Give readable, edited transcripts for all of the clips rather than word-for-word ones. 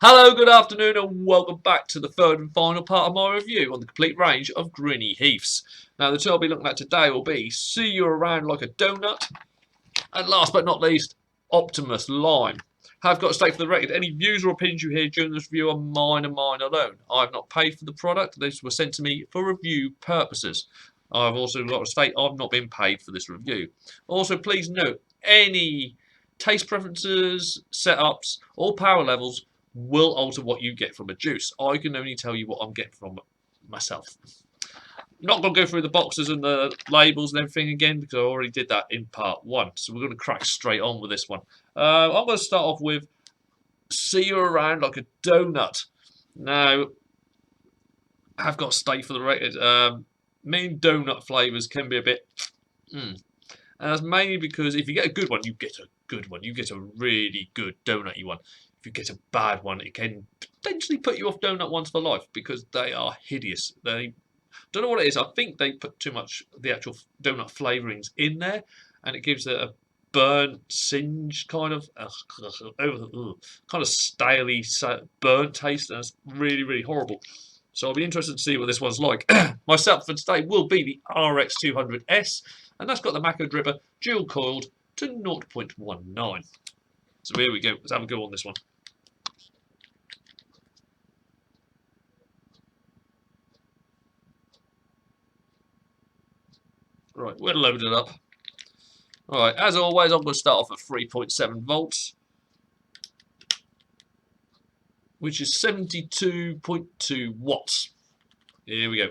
Hello, good afternoon, and welcome back to the third and final part of my review on the complete range of Grinny Heaths. Now, the two I'll be looking at today will be See You Around Like a Donut, and last but not least, Optimus Lime. Have got to state for the record, any views or opinions you hear during this review are mine and mine alone. I have not paid for the product, these were sent to me for review purposes. I've also got to state I've not been paid for this review. Also, please note, any taste preferences, setups, or power levels will alter what you get from a juice. I can only tell you what I'm getting from myself. Not going to go through the boxes and the labels and everything again because I already did that in part one. So we're going to crack straight on with this one. I'm going to start off with See You Around Like a Donut. Now, I've got to state for the record, main donut flavours can be a bit... And that's mainly because if you get a good one, you get a good one. You get a really good donut-y one. If you get a bad one, it can potentially put you off donut ones for life because they are hideous. They don't know what it is. I think they put too much of the actual donut flavourings in there, and it gives it a burnt, singed kind of staley, burnt taste, and it's really, really horrible. So I'll be interested to see what this one's like. Myself for today will be the RX200S, and that's got the Macro Dripper dual coiled to 0.19. So here we go. Let's have a go on this one. Right, we're loaded up. Alright, as always, I'm going to start off at 3.7 volts, which is 72.2 watts. Here we go.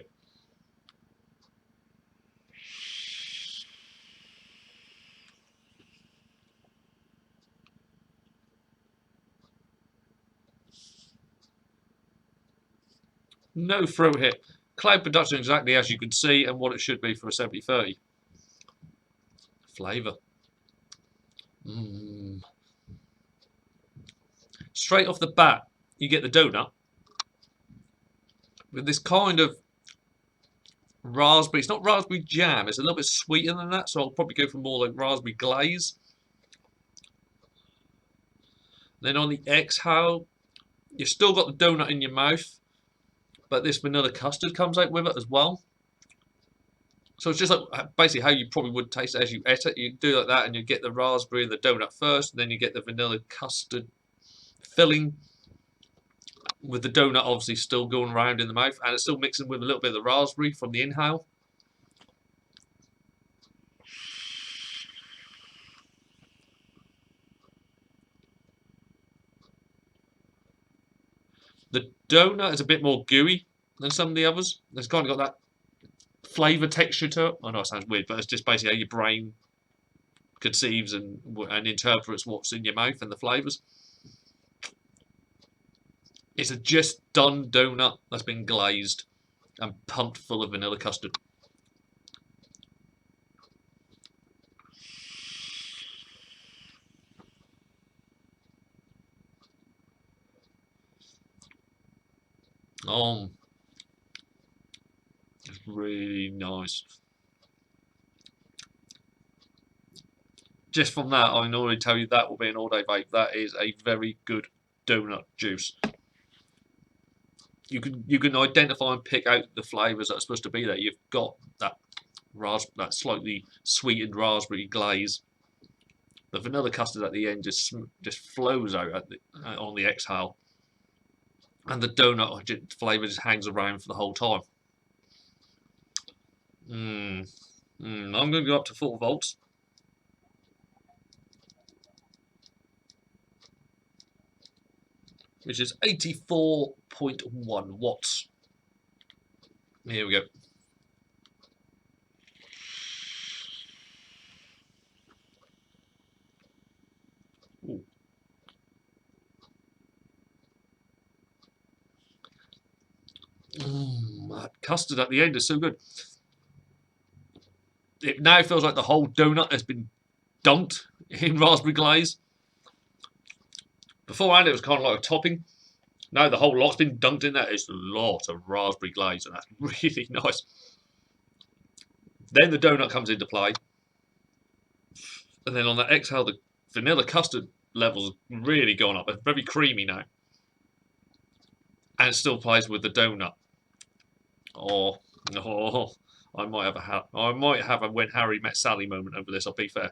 No throw hit. Cloud production exactly as you can see and what it should be for a 7030. Flavour. Straight off the bat, you get the donut with this kind of raspberry. It's not raspberry jam. It's a little bit sweeter than that, so I'll probably go for more like raspberry glaze. Then on the exhale, you've still got the donut in your mouth, but this vanilla custard comes out with it as well. So it's just like basically how you probably would taste it as you ate it. You do like that and you get the raspberry and the donut first, and then you get the vanilla custard filling with the donut obviously still going around in the mouth, and it's still mixing with a little bit of the raspberry from the inhale. The donut is a bit more gooey than some of the others. It's kind of got that flavour texture to it. I know it sounds weird, but it's just basically how your brain conceives and interprets what's in your mouth and the flavours. It's a just done donut that's been glazed and pumped full of vanilla custard. Oh, it's really nice. Just from that, I can already tell you that will be an all-day vape. That is a very good donut juice. You can identify and pick out the flavours that are supposed to be there. You've got that slightly sweetened raspberry glaze. The vanilla custard at the end just flows out on the exhale, and the donut flavour just hangs around for the whole time. I'm going to go up to 4 volts. Which is 84.1 watts. Here we go. Ooh. That custard at the end is so good. It now feels like the whole donut has been dunked in raspberry glaze. Beforehand, it was kind of like a topping. Now the whole lot's been dunked in there. It's a lot of raspberry glaze, and that's really nice. Then the donut comes into play. And then on that exhale, the vanilla custard levels really gone up. It's very creamy now. and still plays with the donut. Oh, I might have a when Harry met Sally moment over this. I'll be fair.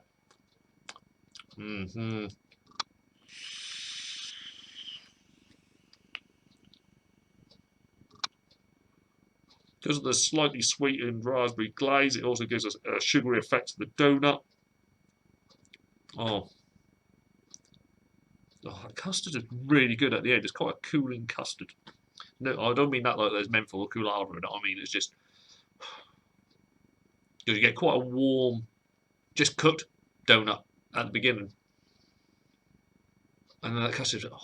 Because of the slightly sweetened raspberry glaze, it also gives us a sugary effect to the donut. Oh, the custard is really good at the end. It's quite a cooling custard. No, I don't mean that like there's menthol or cool lava in it. I mean it's just because you get quite a warm, just cooked donut at the beginning, and then that custard. Oh,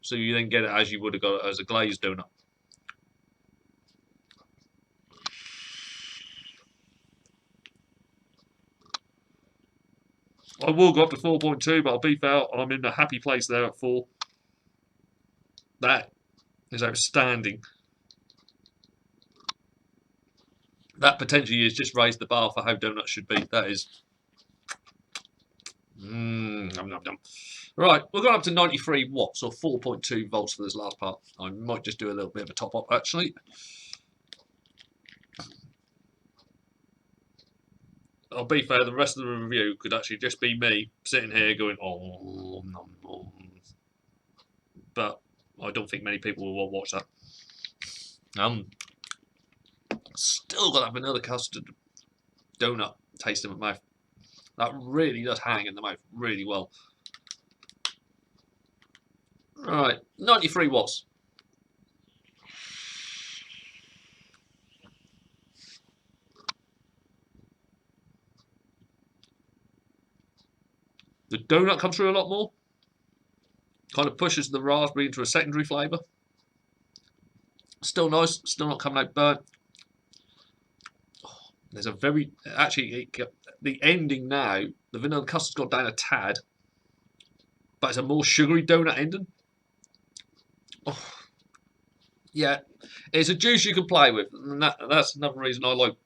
so you then get it as you would have got it as a glazed donut. I will go up to 4.2, but I'll be fair, I'm in a happy place there at 4. That is outstanding. That potentially has just raised the bar for how donuts should be. That is. Nom, nom, nom. Right, we're going up to 93 watts or 4.2 volts for this last part. I might just do a little bit of a top up actually. I'll be fair, the rest of the review could actually just be me sitting here going, oh, nom, nom. But I don't think many people will watch that. Still got that vanilla custard donut taste in my mouth. That really does hang in the mouth really well. Right, 93 watts. The donut comes through a lot more. Kind of pushes the raspberry into a secondary flavour. Still nice, still not coming out burnt. Oh, there's a very, actually, the ending now, the vanilla custard's got down a tad, but it's a more sugary donut ending. Oh, yeah, it's a juice you can play with, and that's another reason I like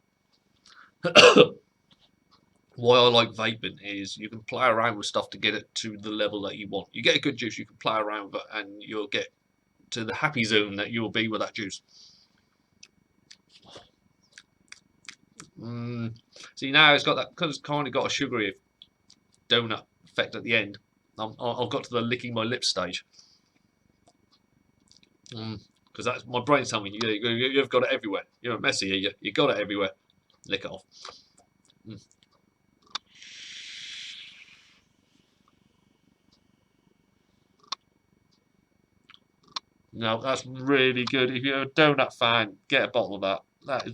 why I like vaping is you can play around with stuff to get it to the level that you want. You get a good juice, you can play around with it, and you'll get to the happy zone that you'll be with that juice. See now it's got that because it's kind of got a sugary donut effect at the end. I've got to the licking my lips stage. Because that's my brain's telling me you've got it everywhere. You're a messy, you got it everywhere. Lick it off. No, that's really good. If you're a donut fan, get a bottle of that.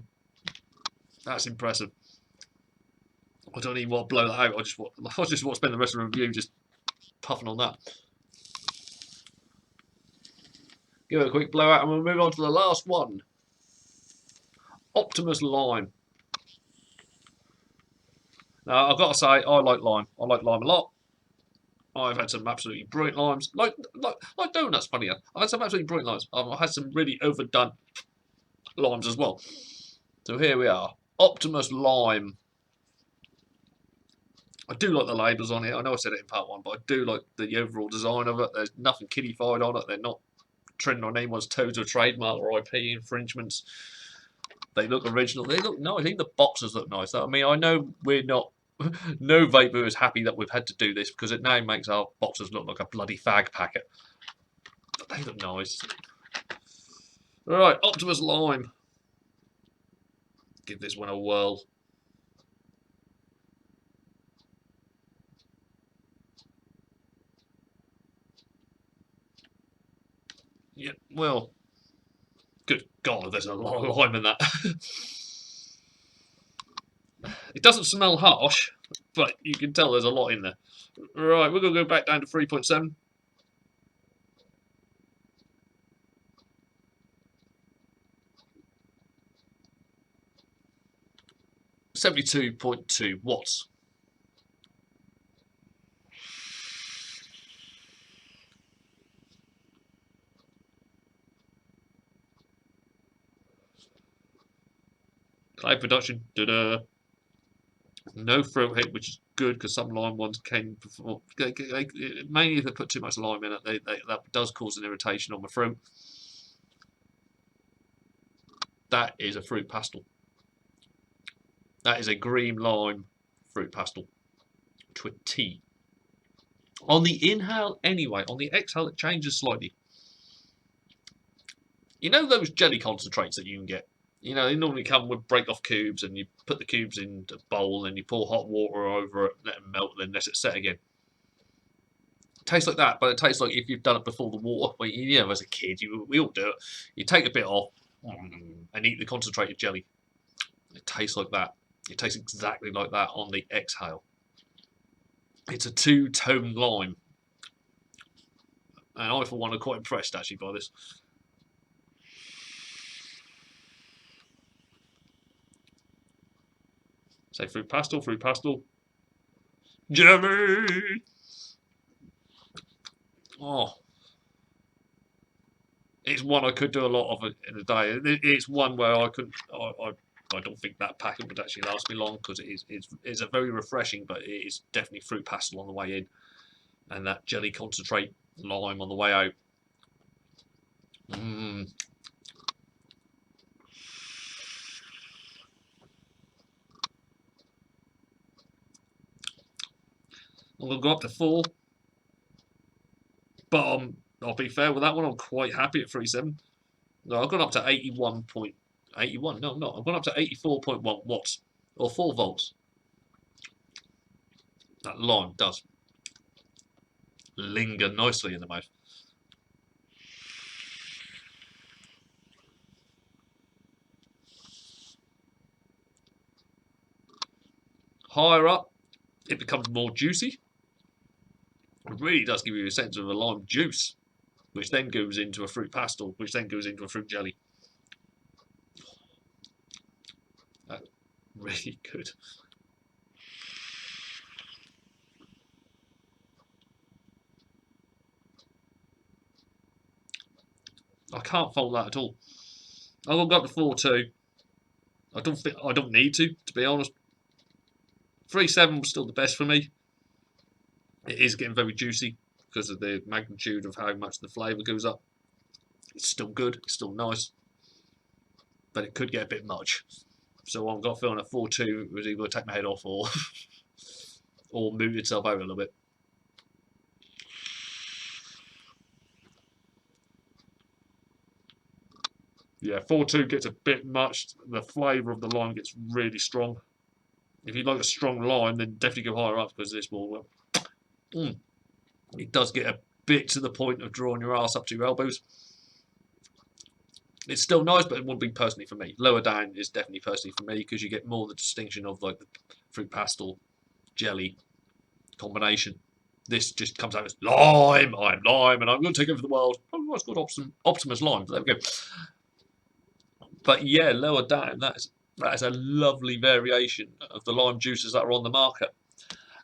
That's impressive. I don't even want to blow that out. I just want to spend the rest of the review just puffing on that. Give it a quick blowout and we'll move on to the last one. Optimus Lime. Now, I've got to say, I like lime. I like lime a lot. I've had some absolutely brilliant limes. Like donuts, funny enough. I've had some absolutely brilliant limes. I've had some really overdone limes as well. So here we are. Optimus Lime. I do like the labels on it. I know I said it in part 1, but I do like the overall design of it. There's nothing kiddified on it. They're not treading on anyone's toes or trademark or IP infringements. They look original. They look nice. Even the boxes look nice. I mean, I know we're not. No vaper is happy that we've had to do this because it now makes our boxes look like a bloody fag packet. But they look nice. Alright, Optimus Lime. Give this one a whirl. Yeah, well, good God, there's a lot of lime in that. It doesn't smell harsh, but you can tell there's a lot in there. Right, we're going to go back down to 3.7. $72.2 watts. Clay production, no fruit hit, which is good because some lime ones came before. Mainly if they put too much lime in it, that does cause an irritation on the fruit. That is a fruit pastel. That is a green lime fruit pastel to a T. On the inhale, anyway. On the exhale, it changes slightly. You know those jelly concentrates that you can get? You know, they normally come with break-off cubes, and you put the cubes in a bowl, and you pour hot water over it, let it melt, then let it set again. It tastes like that, but it tastes like if you've done it before the water. Well, you know, as a kid, we all do it. You take a bit off and eat the concentrated jelly. It tastes like that. It tastes exactly like that on the exhale. It's a two-tone lime. And I, for one, am quite impressed, actually, by this. Say fruit pastel, jelly! Oh. It's one I could do a lot of in a day. It's one where I couldn't... I don't think that packet would actually last me long, because it's a very refreshing, but it is definitely fruit pastel on the way in. And that jelly concentrate lime on the way out. Mmm. I'm going to go up to 4. But I'll be fair with that one, I'm quite happy at 3.7. No, I've gone up to 81.81. No, I'm not. I've gone up to 84.1 watts. Or 4 volts. That lime does linger nicely in the mouth. Higher up, it becomes more juicy. It really does give you a sense of a lime juice, which then goes into a fruit pastel, which then goes into a fruit jelly. That's really good. I can't fault that at all. I'll go up to 4.2. I don't need to be honest. 3.7 was still the best for me. It is getting very juicy because of the magnitude of how much the flavour goes up. It's still good, it's still nice, but it could get a bit much. So I've got a feeling at 4.2 was either take my head off or or move itself out a little bit. Yeah, 4.2 gets a bit much. The flavour of the lime gets really strong. If you like a strong lime, then definitely go higher up, because this will... It does get a bit to the point of drawing your ass up to your elbows. It's still nice, but it wouldn't be personally for me. Lower down is definitely personally for me, because you get more the distinction of like the fruit pastel, jelly combination. This just comes out as lime, I'm lime, and I'm going to take over the world. Oh, it's called Optimus Lime. There we go. But yeah, lower down, that is a lovely variation of the lime juices that are on the market.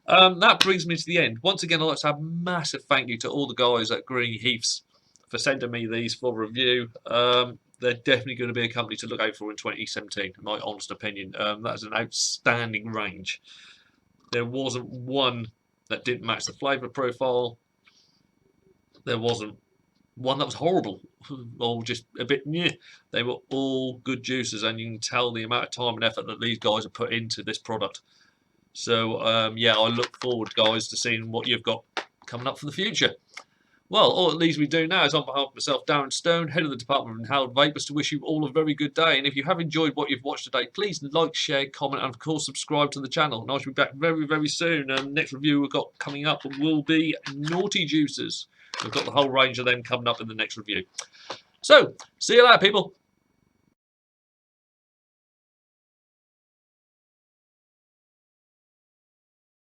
That brings me to the end. Once again, I'd like to have a massive thank you to all the guys at Grinny Heaths for sending me these for review. They're definitely going to be a company to look out for in 2017, in my honest opinion. That is an outstanding range. There wasn't one that didn't match the flavour profile. There wasn't one that was horrible or just a bit meh. They were all good juices, and you can tell the amount of time and effort that these guys have put into this product. So yeah, I look forward, guys, to seeing what you've got coming up for the future. Well, all it leaves me to do now is, on behalf of myself, Darren Stone, head of the Department of Inhaled Vapours, to wish you all a very good day. And if you have enjoyed what you've watched today, please like, share, comment, and of course subscribe to the channel. And I shall be back very, very soon. Next review we've got coming up will be Naughty Juicers. We've got the whole range of them coming up in the next review. So, see you later, people.